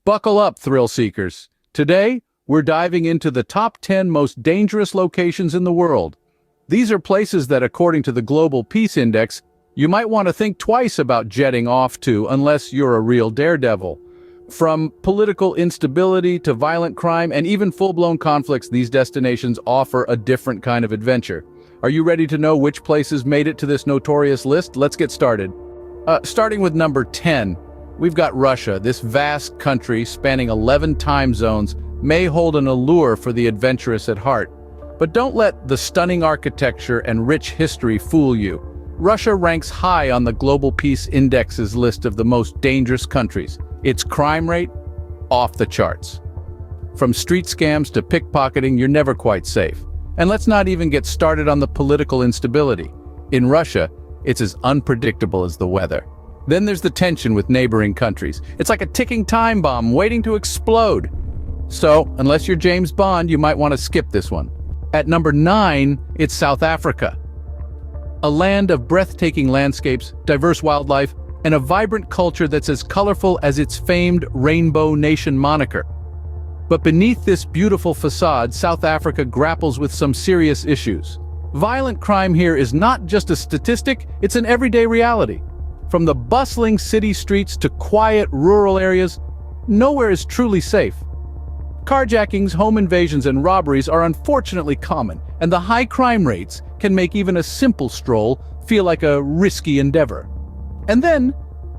Buckle up, thrill seekers. Today, we're diving into the top 10 most dangerous locations in the world. These are places that, according to the Global Peace Index, you might want to think twice about jetting off to unless you're a real daredevil. From political instability to violent crime and even full-blown conflicts, these destinations offer a different kind of adventure. Are you ready to know which places made it to this notorious list? Let's get started. Starting with number 10, we've got Russia. This vast country, spanning 11 time zones, may hold an allure for the adventurous at heart. But don't let the stunning architecture and rich history fool you. Russia ranks high on the Global Peace Index's list of the most dangerous countries. Its crime rate? Off the charts. From street scams to pickpocketing, you're never quite safe. And let's not even get started on the political instability. In Russia, it's as unpredictable as the weather. Then there's the tension with neighboring countries. It's like a ticking time bomb waiting to explode. So, unless you're James Bond, you might want to skip this one. At number 9, it's South Africa. A land of breathtaking landscapes, diverse wildlife, and a vibrant culture that's as colorful as its famed Rainbow Nation moniker. But beneath this beautiful facade, South Africa grapples with some serious issues. Violent crime here is not just a statistic, it's an everyday reality. From the bustling city streets to quiet rural areas, nowhere is truly safe. Carjackings, home invasions, and robberies are unfortunately common, and the high crime rates can make even a simple stroll feel like a risky endeavor. And then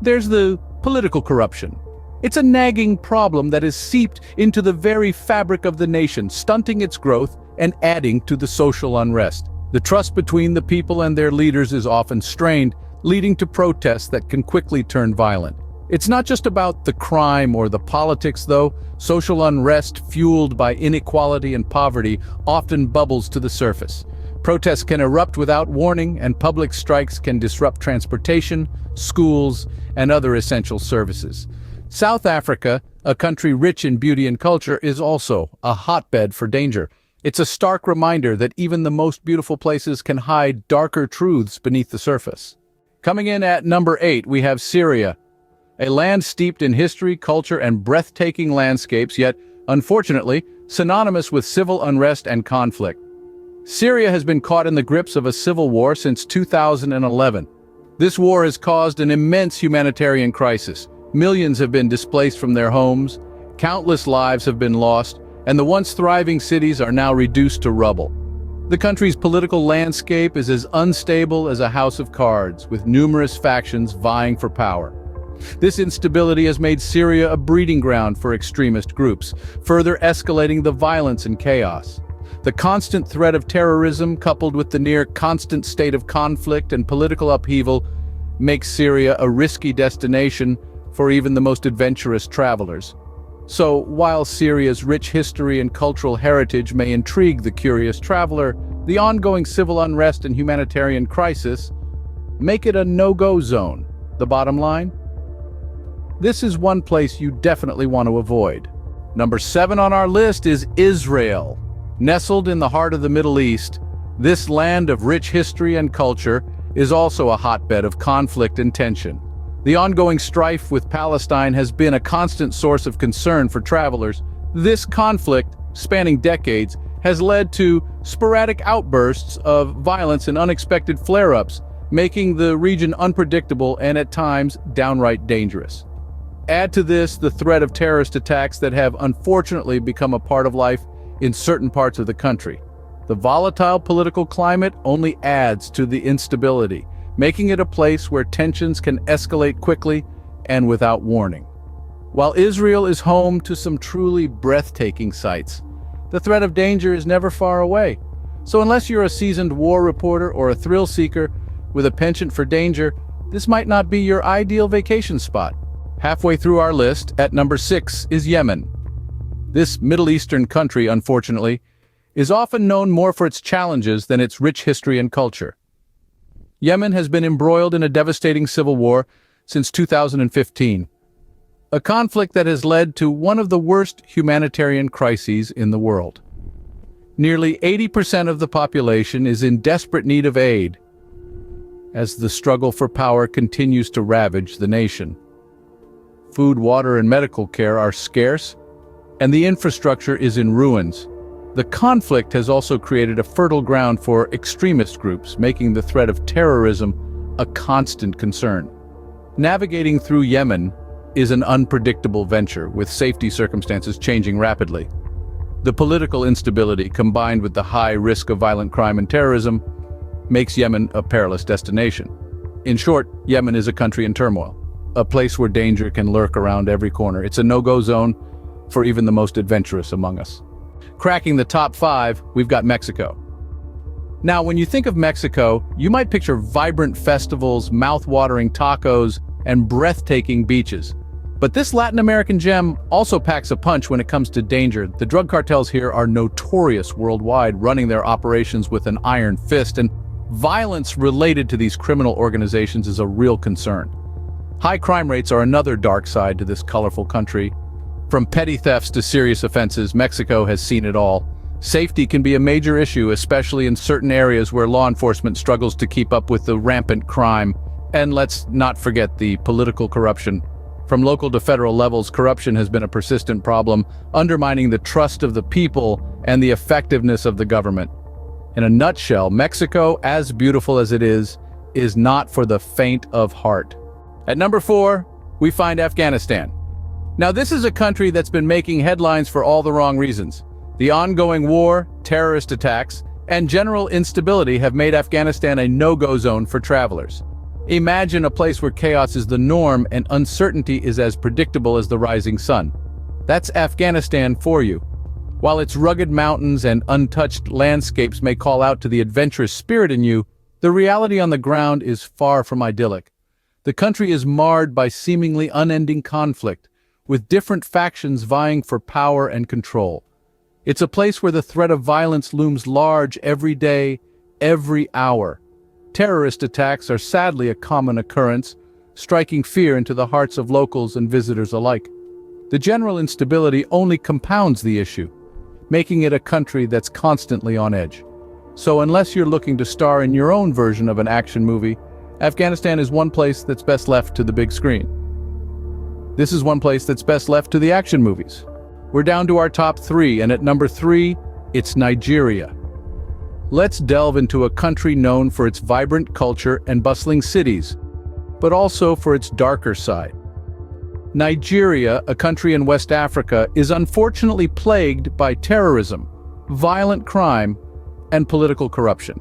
there's the political corruption. It's a nagging problem that is seeped into the very fabric of the nation, stunting its growth and adding to the social unrest. The trust between the people and their leaders is often strained, leading to protests that can quickly turn violent. It's not just about the crime or the politics, though. Social unrest, fueled by inequality and poverty, often bubbles to the surface. Protests can erupt without warning, and public strikes can disrupt transportation, schools, and other essential services. South Africa, a country rich in beauty and culture, is also a hotbed for danger. It's a stark reminder that even the most beautiful places can hide darker truths beneath the surface. Coming in at number 8, we have Syria. A land steeped in history, culture, and breathtaking landscapes, yet, unfortunately, synonymous with civil unrest and conflict. Syria has been caught in the grips of a civil war since 2011. This war has caused an immense humanitarian crisis. Millions have been displaced from their homes, countless lives have been lost, and the once thriving cities are now reduced to rubble. The country's political landscape is as unstable as a house of cards, with numerous factions vying for power. This instability has made Syria a breeding ground for extremist groups, further escalating the violence and chaos. The constant threat of terrorism, coupled with the near-constant state of conflict and political upheaval, makes Syria a risky destination for even the most adventurous travelers. So, while Syria's rich history and cultural heritage may intrigue the curious traveler, the ongoing civil unrest and humanitarian crisis make it a no-go zone. The bottom line? This is one place you definitely want to avoid. Number 7 on our list is Israel. Nestled in the heart of the Middle East, this land of rich history and culture is also a hotbed of conflict and tension. The ongoing strife with Palestine has been a constant source of concern for travelers. This conflict, spanning decades, has led to sporadic outbursts of violence and unexpected flare-ups, making the region unpredictable and at times downright dangerous. Add to this the threat of terrorist attacks that have unfortunately become a part of life in certain parts of the country. The volatile political climate only adds to the instability, making it a place where tensions can escalate quickly and without warning. While Israel is home to some truly breathtaking sights, the threat of danger is never far away. So unless you're a seasoned war reporter or a thrill seeker with a penchant for danger, this might not be your ideal vacation spot. Halfway through our list, at number 6, is Yemen. This Middle Eastern country, unfortunately, is often known more for its challenges than its rich history and culture. Yemen has been embroiled in a devastating civil war since 2015, a conflict that has led to one of the worst humanitarian crises in the world. Nearly 80% of the population is in desperate need of aid, as the struggle for power continues to ravage the nation. Food, water, and medical care are scarce, and the infrastructure is in ruins. The conflict has also created a fertile ground for extremist groups, making the threat of terrorism a constant concern. Navigating through Yemen is an unpredictable venture, with safety circumstances changing rapidly. The political instability, combined with the high risk of violent crime and terrorism, makes Yemen a perilous destination. In short, Yemen is a country in turmoil, a place where danger can lurk around every corner. It's a no-go zone for even the most adventurous among us. Cracking the top 5, we've got Mexico. Now, when you think of Mexico, you might picture vibrant festivals, mouth-watering tacos, and breathtaking beaches. But this Latin American gem also packs a punch when it comes to danger. The drug cartels here are notorious worldwide, running their operations with an iron fist, and violence related to these criminal organizations is a real concern. High crime rates are another dark side to this colorful country. From petty thefts to serious offenses, Mexico has seen it all. Safety can be a major issue, especially in certain areas where law enforcement struggles to keep up with the rampant crime. And let's not forget the political corruption. From local to federal levels, corruption has been a persistent problem, undermining the trust of the people and the effectiveness of the government. In a nutshell, Mexico, as beautiful as it is not for the faint of heart. At number 4, we find Afghanistan. Now, this is a country that's been making headlines for all the wrong reasons. The ongoing war, terrorist attacks, and general instability have made Afghanistan a no-go zone for travelers. Imagine a place where chaos is the norm and uncertainty is as predictable as the rising sun. That's Afghanistan for you. While its rugged mountains and untouched landscapes may call out to the adventurous spirit in you, the reality on the ground is far from idyllic. The country is marred by seemingly unending conflict, with different factions vying for power and control. It's a place where the threat of violence looms large every day, every hour. Terrorist attacks are sadly a common occurrence, striking fear into the hearts of locals and visitors alike. The general instability only compounds the issue, making it a country that's constantly on edge. So unless you're looking to star in your own version of an action movie, Afghanistan is one place that's best left to the big screen. This is one place that's best left to the action movies. We're down to our top 3, and at number 3, it's Nigeria. Let's delve into a country known for its vibrant culture and bustling cities, but also for its darker side. Nigeria, a country in West Africa, is unfortunately plagued by terrorism, violent crime, and political corruption.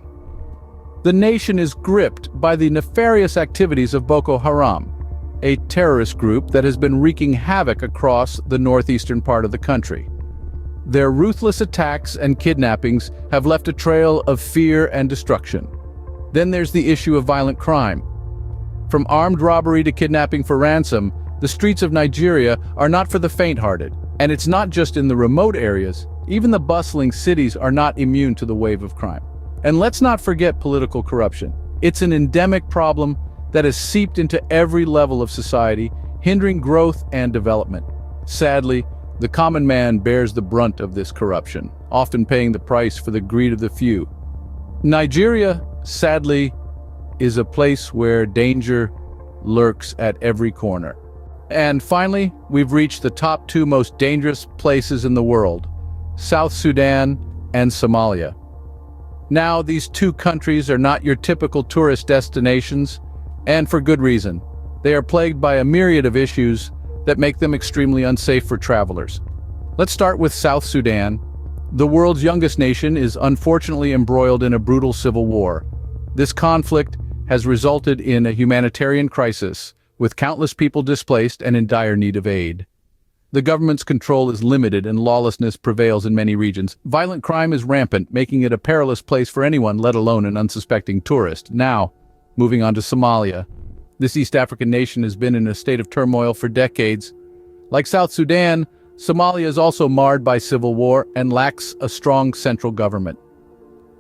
The nation is gripped by the nefarious activities of Boko Haram, a terrorist group that has been wreaking havoc across the northeastern part of the country. Their ruthless attacks and kidnappings have left a trail of fear and destruction. Then there's the issue of violent crime. From armed robbery to kidnapping for ransom, the streets of Nigeria are not for the faint-hearted. And it's not just in the remote areas. Even the bustling cities are not immune to the wave of crime. And let's not forget political corruption. It's an endemic problem that has seeped into every level of society, hindering growth and development. Sadly, the common man bears the brunt of this corruption, often paying the price for the greed of the few. Nigeria, sadly, is a place where danger lurks at every corner. And finally, we've reached the top 2 most dangerous places in the world, South Sudan and Somalia. Now, these 2 countries are not your typical tourist destinations, and for good reason. They are plagued by a myriad of issues that make them extremely unsafe for travelers. Let's start with South Sudan. The world's youngest nation is unfortunately embroiled in a brutal civil war. This conflict has resulted in a humanitarian crisis, with countless people displaced and in dire need of aid. The government's control is limited and lawlessness prevails in many regions. Violent crime is rampant, making it a perilous place for anyone, let alone an unsuspecting tourist. Now, moving on to Somalia. This East African nation has been in a state of turmoil for decades. Like South Sudan, Somalia is also marred by civil war and lacks a strong central government.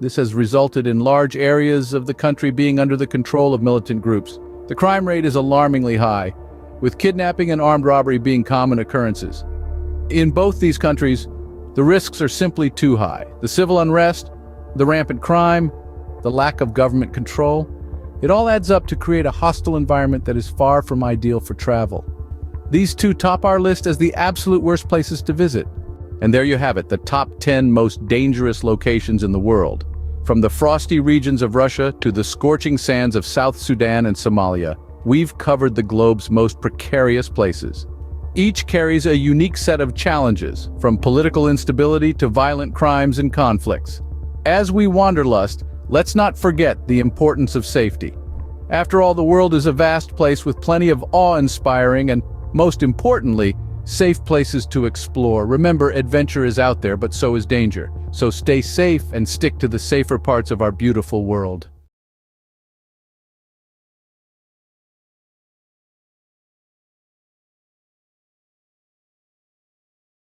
This has resulted in large areas of the country being under the control of militant groups. The crime rate is alarmingly high, with kidnapping and armed robbery being common occurrences. In both these countries, the risks are simply too high. The civil unrest, the rampant crime, the lack of government control, it all adds up to create a hostile environment that is far from ideal for travel. These two top our list as the absolute worst places to visit. And there you have it, the top 10 most dangerous locations in the world. From the frosty regions of Russia to the scorching sands of South Sudan and Somalia, we've covered the globe's most precarious places. Each carries a unique set of challenges, from political instability to violent crimes and conflicts. As we wanderlust, let's not forget the importance of safety. After all, the world is a vast place with plenty of awe-inspiring and, most importantly, safe places to explore. Remember, adventure is out there, but so is danger. So stay safe and stick to the safer parts of our beautiful world.